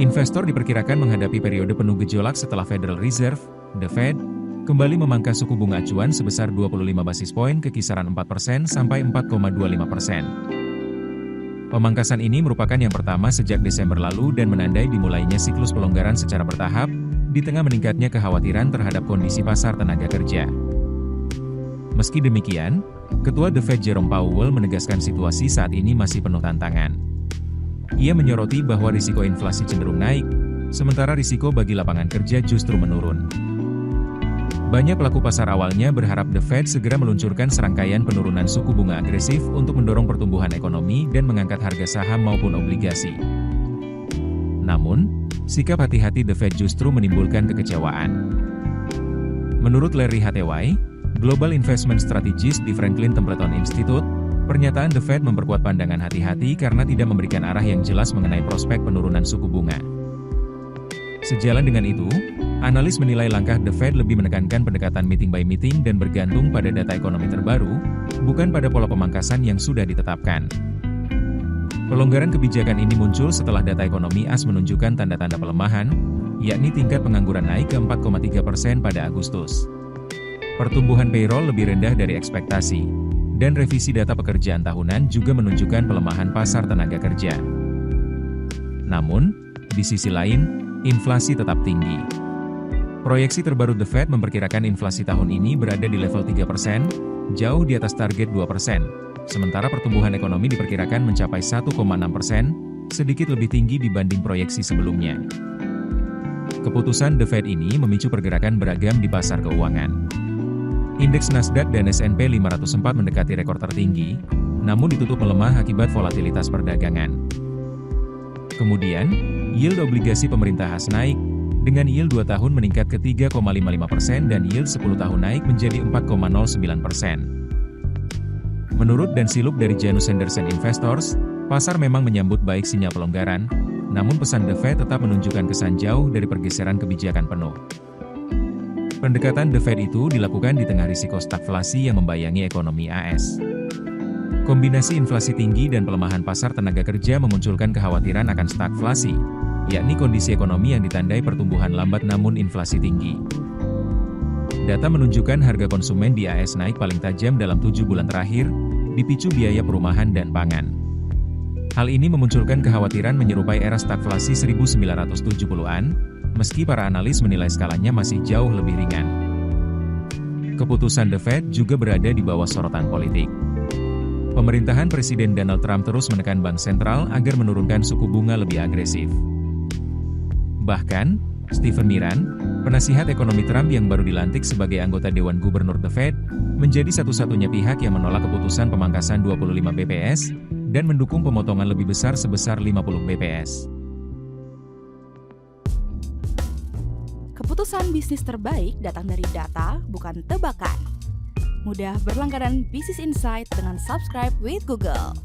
Investor diperkirakan menghadapi periode penuh gejolak setelah Federal Reserve, The Fed, kembali memangkas suku bunga acuan sebesar 25 basis poin ke kisaran 4% sampai 4,25%. Pemangkasan ini merupakan yang pertama sejak Desember lalu dan menandai dimulainya siklus pelonggaran secara bertahap, di tengah meningkatnya kekhawatiran terhadap kondisi pasar tenaga kerja. Meski demikian, Ketua The Fed Jerome Powell menegaskan situasi saat ini masih penuh tantangan. Ia menyoroti bahwa risiko inflasi cenderung naik, sementara risiko bagi lapangan kerja justru menurun. Banyak pelaku pasar awalnya berharap The Fed segera meluncurkan serangkaian penurunan suku bunga agresif untuk mendorong pertumbuhan ekonomi dan mengangkat harga saham maupun obligasi. Namun, sikap hati-hati The Fed justru menimbulkan kekecewaan. Menurut Larry Hathaway, Global Investment Strategist di Franklin Templeton Institute, pernyataan The Fed memperkuat pandangan hati-hati karena tidak memberikan arah yang jelas mengenai prospek penurunan suku bunga. Sejalan dengan itu, analis menilai langkah The Fed lebih menekankan pendekatan meeting by meeting dan bergantung pada data ekonomi terbaru, bukan pada pola pemangkasan yang sudah ditetapkan. Pelonggaran kebijakan ini muncul setelah data ekonomi AS menunjukkan tanda-tanda pelemahan, yakni tingkat pengangguran naik ke 4,3% pada Agustus. Pertumbuhan payroll lebih rendah dari ekspektasi, dan revisi data pekerjaan tahunan juga menunjukkan pelemahan pasar tenaga kerja. Namun, di sisi lain, inflasi tetap tinggi. Proyeksi terbaru The Fed memperkirakan inflasi tahun ini berada di level 3%, jauh di atas target 2%, sementara pertumbuhan ekonomi diperkirakan mencapai 1,6%, sedikit lebih tinggi dibanding proyeksi sebelumnya. Keputusan The Fed ini memicu pergerakan beragam di pasar keuangan. Indeks Nasdaq dan S&P 500 mendekati rekor tertinggi, namun ditutup melemah akibat volatilitas perdagangan. Kemudian, yield obligasi pemerintah AS naik, dengan yield 2 tahun meningkat ke 3,55% dan yield 10 tahun naik menjadi 4,09%. Menurut Dan Siluk dari Janus Henderson Investors, pasar memang menyambut baik sinyal pelonggaran, namun pesan The Fed tetap menunjukkan kesan jauh dari pergeseran kebijakan penuh. Pendekatan The Fed itu dilakukan di tengah risiko stagflasi yang membayangi ekonomi AS. Kombinasi inflasi tinggi dan pelemahan pasar tenaga kerja memunculkan kekhawatiran akan stagflasi, yakni kondisi ekonomi yang ditandai pertumbuhan lambat namun inflasi tinggi. Data menunjukkan harga konsumen di AS naik paling tajam dalam 7 bulan terakhir, dipicu biaya perumahan dan pangan. Hal ini memunculkan kekhawatiran menyerupai era stagflasi 1970-an, meski para analis menilai skalanya masih jauh lebih ringan. Keputusan The Fed juga berada di bawah sorotan politik. Pemerintahan Presiden Donald Trump terus menekan bank sentral agar menurunkan suku bunga lebih agresif. Bahkan, Stephen Miran, penasihat ekonomi Trump yang baru dilantik sebagai anggota Dewan Gubernur The Fed, menjadi satu-satunya pihak yang menolak keputusan pemangkasan 25 bps, dan mendukung pemotongan lebih besar sebesar 50 bps. Keputusan bisnis terbaik datang dari data, bukan tebakan. Mudah berlangganan Business Insight dengan subscribe with Google.